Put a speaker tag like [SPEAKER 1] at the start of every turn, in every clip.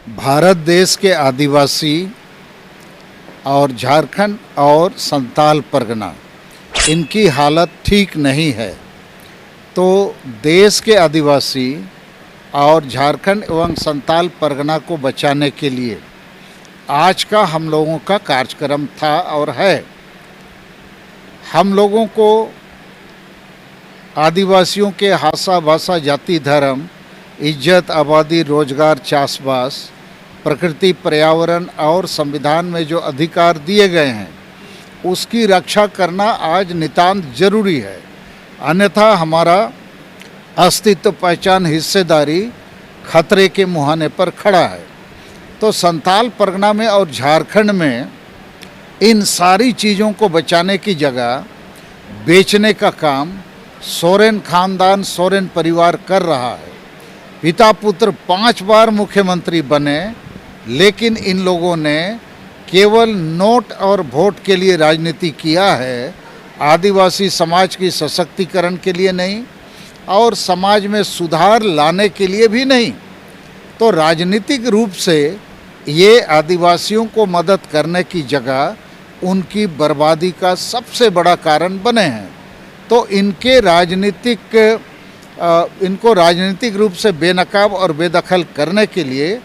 [SPEAKER 1] भारत देश के आदिवासी और झारखंड और संताल परगना इनकी हालत ठीक नहीं है। तो देश के आदिवासी और झारखंड एवं संताल परगना को बचाने के लिए आज का हम लोगों का कार्यक्रम था और है। हम लोगों को आदिवासियों के भाषा भाषा जाति धर्म इज्जत आबादी रोजगार चाषबास प्रकृति पर्यावरण और संविधान में जो अधिकार दिए गए हैं उसकी रक्षा करना आज नितांत जरूरी है, अन्यथा हमारा अस्तित्व पहचान हिस्सेदारी खतरे के मुहाने पर खड़ा है। तो संताल परगना में और झारखंड में इन सारी चीज़ों को बचाने की जगह बेचने का काम सोरेन खानदान सोरेन परिवार कर रहा है। पिता पुत्र 5 बार मुख्यमंत्री बने, लेकिन इन लोगों ने केवल नोट और वोट के लिए राजनीति किया है, आदिवासी समाज की सशक्तिकरण के लिए नहीं और समाज में सुधार लाने के लिए भी नहीं। तो राजनीतिक रूप से ये आदिवासियों को मदद करने की जगह उनकी बर्बादी का सबसे बड़ा कारण बने हैं। तो इनको राजनीतिक रूप से बेनकाब और बेदखल करने के लिए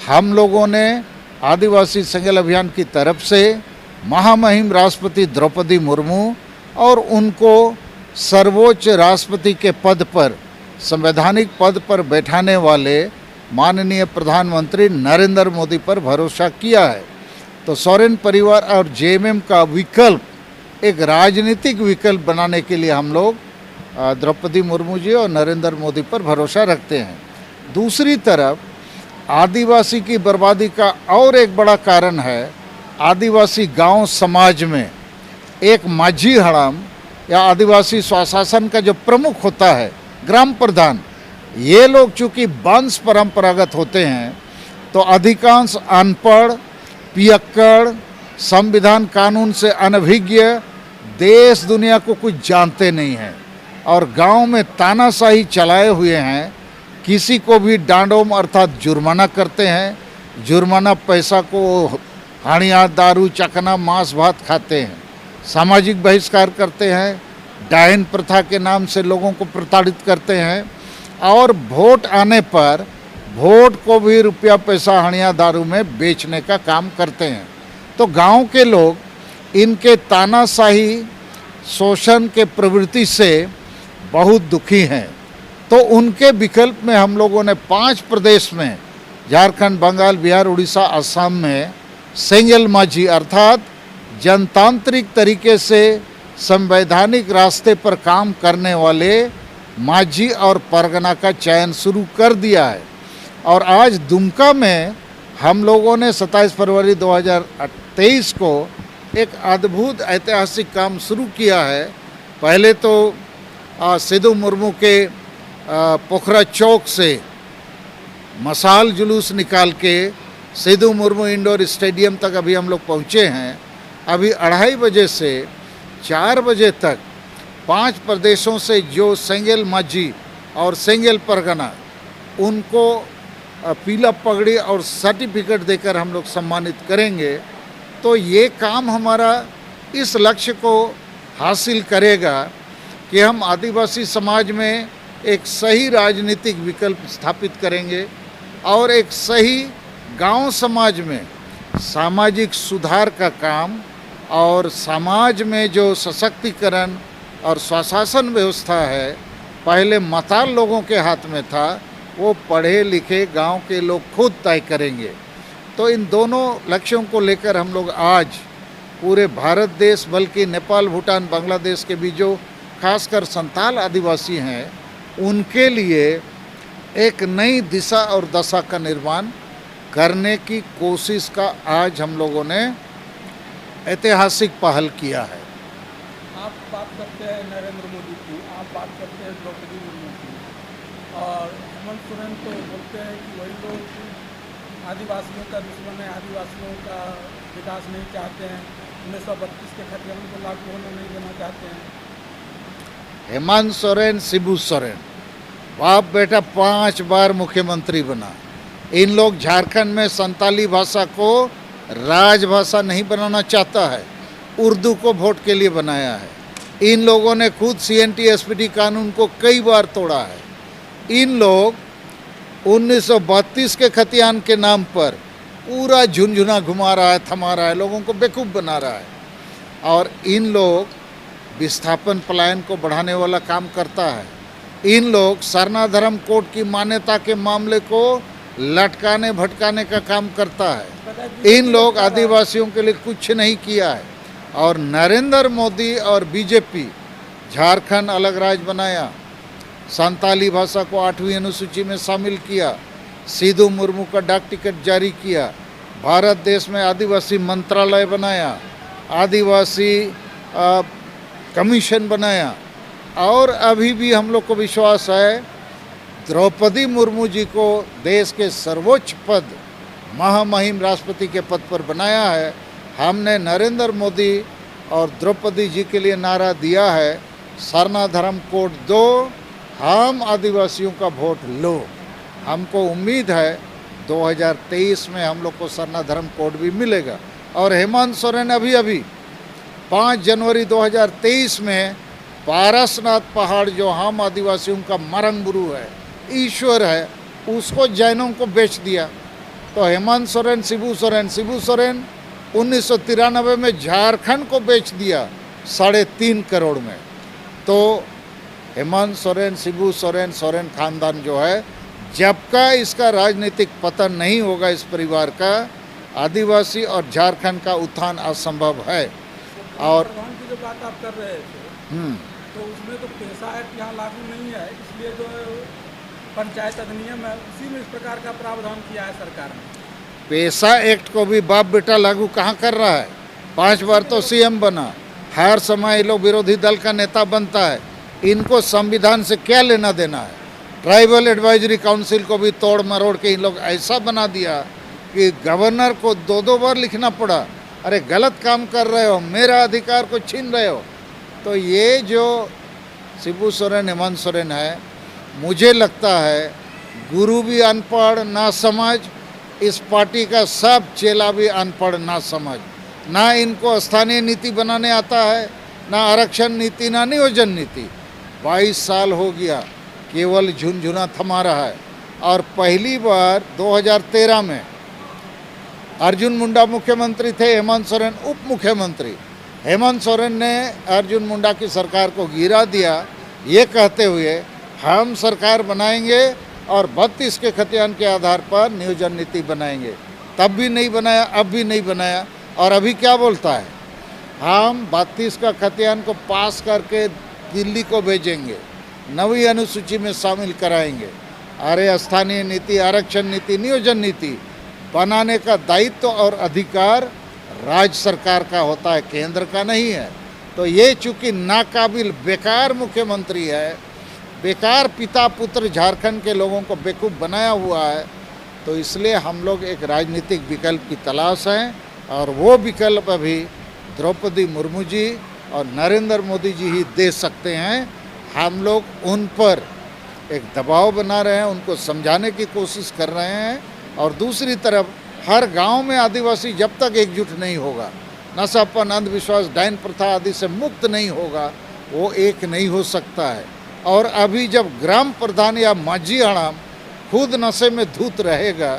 [SPEAKER 1] हम लोगों ने आदिवासी संगठन अभियान की तरफ से महामहिम राष्ट्रपति द्रौपदी मुर्मू और उनको सर्वोच्च राष्ट्रपति के पद पर संवैधानिक पद पर बैठाने वाले माननीय प्रधानमंत्री नरेंद्र मोदी पर भरोसा किया है। तो सोरेन परिवार और जेएमएम का विकल्प एक राजनीतिक विकल्प बनाने के लिए हम लोग द्रौपदी मुर्मू जी और नरेंद्र मोदी पर भरोसा रखते हैं। दूसरी तरफ आदिवासी की बर्बादी का और एक बड़ा कारण है, आदिवासी गांव समाज में एक माझी हड़ाम या आदिवासी स्वशासन का जो प्रमुख होता है ग्राम प्रधान, ये लोग चूँकि वंश परंपरागत होते हैं तो अधिकांश अनपढ़ पियक्कड़ संविधान कानून से अनभिज्ञ देश दुनिया को कुछ जानते नहीं हैं और गांव में तानाशाही चलाए हुए हैं। किसी को भी डांडोम अर्थात जुर्माना करते हैं, जुर्माना पैसा को हानिया दारू चखना मांस भात खाते हैं, सामाजिक बहिष्कार करते हैं, डायन प्रथा के नाम से लोगों को प्रताड़ित करते हैं और वोट आने पर वोट को भी रुपया पैसा हानिया दारू में बेचने का काम करते हैं। तो गांव के लोग इनके तानाशाही शोषण के प्रवृत्ति से बहुत दुखी हैं। तो उनके विकल्प में हम लोगों ने 5 प्रदेश में झारखंड बंगाल बिहार उड़ीसा असम में सेंगेल माझी अर्थात जनतांत्रिक तरीके से संवैधानिक रास्ते पर काम करने वाले माझी और परगना का चयन शुरू कर दिया है। और आज दुमका में हम लोगों ने 27 फरवरी 2023 को एक अद्भुत ऐतिहासिक काम शुरू किया है। पहले तो सिद्धू मुर्मू के पोखरा चौक से मशाल जुलूस निकाल के सिद्धू मुर्मू इंडोर स्टेडियम तक अभी हम लोग पहुँचे हैं। अभी 2:30 बजे से 4 बजे तक 5 प्रदेशों से जो सेंगेल माझी और सेंगेल परगना उनको पीला पगड़ी और सर्टिफिकेट देकर हम लोग सम्मानित करेंगे। तो ये काम हमारा इस लक्ष्य को हासिल करेगा कि हम आदिवासी समाज में एक सही राजनीतिक विकल्प स्थापित करेंगे और एक सही गांव समाज में सामाजिक सुधार का काम और समाज में जो सशक्तिकरण और स्वशासन व्यवस्था है पहले मताल लोगों के हाथ में था, वो पढ़े लिखे गांव के लोग खुद तय करेंगे। तो इन दोनों लक्ष्यों को लेकर हम लोग आज पूरे भारत देश बल्कि नेपाल भूटान बांग्लादेश के भी जो खासकर संताल आदिवासी हैं उनके लिए एक नई दिशा और दशा का निर्माण करने की कोशिश का आज हम लोगों ने ऐतिहासिक पहल किया है।
[SPEAKER 2] आप बात करते हैं नरेंद्र मोदी की, आप बात करते हैं द्रौपदी मुर्मू की और हेमंत सोरेन तो बोलते हैं कि वही लोग आदिवासियों का दुश्मन है, आदिवासियों का विकास नहीं चाहते हैं, 1932 के खतियान को लागू होने नहीं देना चाहते हैं।
[SPEAKER 1] हेमंत सोरेन शिबू सोरेन बाप बेटा 5 बार मुख्यमंत्री बना, इन लोग झारखंड में संताली भाषा को राजभाषा नहीं बनाना चाहता है, उर्दू को वोट के लिए बनाया है। इन लोगों ने खुद CNT SPD कानून को कई बार तोड़ा है। इन लोग 1932 के खतियान के नाम पर पूरा झुनझुना घुमा रहा है, थमा रहा है, लोगों को बेवकूफ़ बना रहा है। और इन लोग विस्थापन पलायन को बढ़ाने वाला काम करता है। इन लोग सरना धर्म कोड की मान्यता के मामले को लटकाने भटकाने का काम करता है। इन लोग आदिवासियों के लिए कुछ नहीं किया है। और नरेंद्र मोदी और बीजेपी झारखंड अलग राज्य बनाया, संताली भाषा को 8वीं अनुसूची में शामिल किया, सिद्धू मुर्मू का डाक टिकट जारी किया, भारत देश में आदिवासी मंत्रालय बनाया, आदिवासी कमीशन बनाया। और अभी भी हम लोग को विश्वास है द्रौपदी मुर्मू जी को देश के सर्वोच्च पद महामहिम राष्ट्रपति के पद पर बनाया है। हमने नरेंद्र मोदी और द्रौपदी जी के लिए नारा दिया है, सरना धर्म कोड दो, हम आदिवासियों का वोट लो। हमको उम्मीद है 2023 में हम लोग को सरना धर्म कोड भी मिलेगा। और हेमंत सोरेन अभी 5 जनवरी 2023 में पारसनाथ पहाड़ जो हम आदिवासियों का मरंगबुरु है, ईश्वर है, उसको जैनों को बेच दिया। तो हेमंत सोरेन शिबू सोरेन 1993 में झारखंड को बेच दिया 3.5 करोड़ में। तो हेमंत सोरेन शिबू सोरेन खानदान जो है, जब का इसका राजनीतिक पतन नहीं होगा इस परिवार का, आदिवासी और झारखंड का उत्थान असंभव है। और
[SPEAKER 2] प्रधान की जो बात आप कर रहे थे तो उसमें तो पेशा एक्ट यहाँ लागू नहीं है, इसलिए जो पंचायत अधिनियम है उसी में इस प्रकार का प्रावधान किया है सरकार ने।
[SPEAKER 1] पेशा एक्ट को भी बाप बेटा लागू कहाँ कर रहा है? 5 बार तो CM बना, हर समय ये लोग विरोधी दल का नेता बनता है। इनको संविधान से क्या लेना देना है? ट्राइबल एडवाइजरी काउंसिल को भी तोड़ मरोड़ के इन लोग ऐसा बना दिया कि गवर्नर को 2 बार लिखना पड़ा, अरे गलत काम कर रहे हो, मेरा अधिकार को छीन रहे हो। तो ये जो शिबू सोरेन हेमंत सोरेन है, मुझे लगता है गुरु भी अनपढ़ ना समझ, इस पार्टी का सब चेला भी अनपढ़ ना समझ। ना इनको स्थानीय नीति बनाने आता है, ना आरक्षण नीति, ना नियोजन नीति। 22 साल हो गया केवल झुनझुना थमा रहा है। और पहली बार 2013 में अर्जुन मुंडा मुख्यमंत्री थे, हेमंत सोरेन उप मुख्यमंत्री। हेमंत सोरेन ने अर्जुन मुंडा की सरकार को गिरा दिया, ये कहते हुए हम सरकार बनाएंगे और 32 के खतियान के आधार पर नियोजन नीति बनाएंगे। तब भी नहीं बनाया, अब भी नहीं बनाया। और अभी क्या बोलता है, हम 32 का खतियान को पास करके दिल्ली को भेजेंगे, 9वीं अनुसूची में शामिल कराएंगे। अरे स्थानीय नीति, आरक्षण नीति, नियोजन नीति बनाने का दायित्व और अधिकार राज्य सरकार का होता है, केंद्र का नहीं है। तो ये चूँकि नाकाबिल बेकार मुख्यमंत्री है, बेकार पिता पुत्र झारखंड के लोगों को बेवकूफ़ बनाया हुआ है, तो इसलिए हम लोग एक राजनीतिक विकल्प की तलाश हैं। और वो विकल्प अभी द्रौपदी मुर्मू जी और नरेंद्र मोदी जी ही दे सकते हैं। हम लोग उन पर एक दबाव बना रहे हैं, उनको समझाने की कोशिश कर रहे हैं। और दूसरी तरफ हर गांव में आदिवासी जब तक एकजुट नहीं होगा, नशापन, अंधविश्वास, डायन प्रथा आदि से मुक्त नहीं होगा, वो एक नहीं हो सकता है। और अभी जब ग्राम प्रधान या माझी हड़ाम खुद नशे में धूत रहेगा,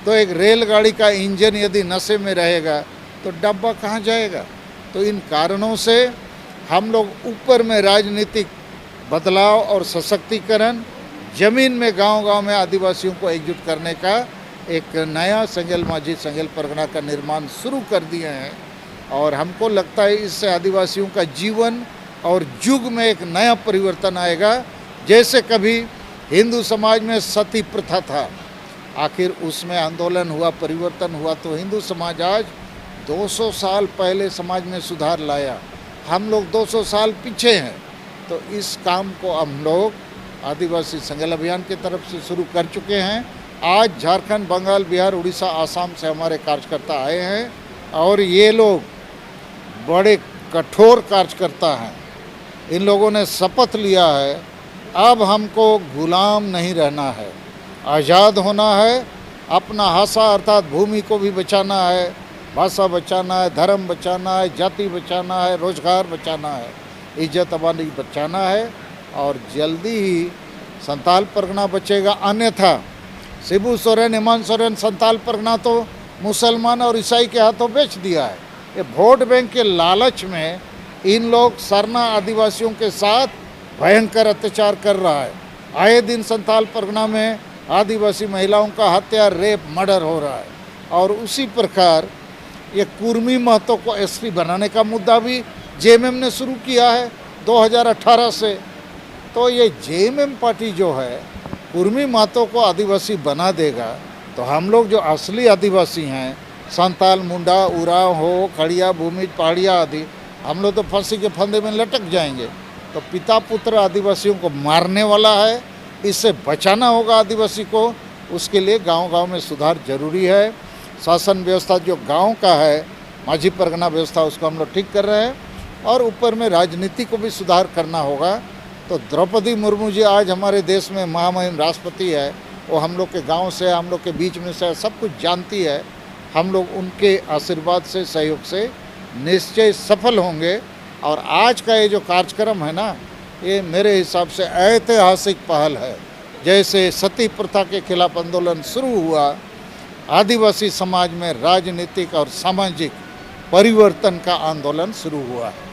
[SPEAKER 1] तो एक रेलगाड़ी का इंजन यदि नशे में रहेगा तो डब्बा कहाँ जाएगा? तो इन कारणों से हम लोग ऊपर में राजनीतिक बदलाव और सशक्तिकरण, जमीन में गांव-गांव में आदिवासियों को एकजुट करने का एक नया संगेल माझी संगेल परगना का निर्माण शुरू कर दिए हैं। और हमको लगता है इससे आदिवासियों का जीवन और युग में एक नया परिवर्तन आएगा। जैसे कभी हिंदू समाज में सती प्रथा था, आखिर उसमें आंदोलन हुआ, परिवर्तन हुआ, तो हिंदू समाज आज 200 साल पहले समाज में सुधार लाया। हम लोग 200 साल पीछे हैं। तो इस काम को हम लोग आदिवासी संगेल अभियान की तरफ से शुरू कर चुके हैं। आज झारखंड, बंगाल, बिहार, उड़ीसा, आसाम से हमारे कार्यकर्ता आए हैं और ये लोग बड़े कठोर कार्यकर्ता हैं। इन लोगों ने शपथ लिया है, अब हमको गुलाम नहीं रहना है, आज़ाद होना है अपना हासा अर्थात भूमि को भी बचाना है, भाषा बचाना है, धर्म बचाना है, जाति बचाना है, रोजगार बचाना है, इज्जत अबानी बचाना है और जल्दी ही संताल परगना बचेगा। अन्यथा शिबू सोरेन, हेमंत सोरेन संताल परगना तो मुसलमान और ईसाई के हाथों बेच दिया है। ये वोट बैंक के लालच में इन लोग सरना आदिवासियों के साथ भयंकर अत्याचार कर रहा है। आए दिन संताल परगना में आदिवासी महिलाओं का हत्या, रेप, मर्डर हो रहा है। और उसी प्रकार ये कुर्मी महतो को एसपी बनाने का मुद्दा भी जेएमएम ने शुरू किया है 2018 से। तो ये जेएमएम पार्टी जो है कुर्मी महतो को आदिवासी बना देगा तो हम लोग जो असली आदिवासी हैं, संताल, मुंडा, उरांव हो, खड़िया, भूमिज, पहाड़िया आदि, हम लोग तो फांसी के फंदे में लटक जाएंगे। तो पिता पुत्र आदिवासियों को मारने वाला है, इससे बचाना होगा आदिवासी को। उसके लिए गांव-गांव में सुधार जरूरी है। शासन व्यवस्था जो गांव का है, माझी परगना व्यवस्था, उसको हम लोग ठीक कर रहे हैं और ऊपर में राजनीति को भी सुधार करना होगा। तो द्रौपदी मुर्मू जी आज हमारे देश में महामहिम राष्ट्रपति है, वो हम लोग के गांव से, हम लोग के बीच में से सब कुछ जानती है। हम लोग उनके आशीर्वाद से, सहयोग से निश्चय सफल होंगे। और आज का ये जो कार्यक्रम है ना, ये मेरे हिसाब से ऐतिहासिक पहल है। जैसे सती प्रथा के खिलाफ आंदोलन शुरू हुआ, आदिवासी समाज में राजनीतिक और सामाजिक परिवर्तन का आंदोलन शुरू हुआ है।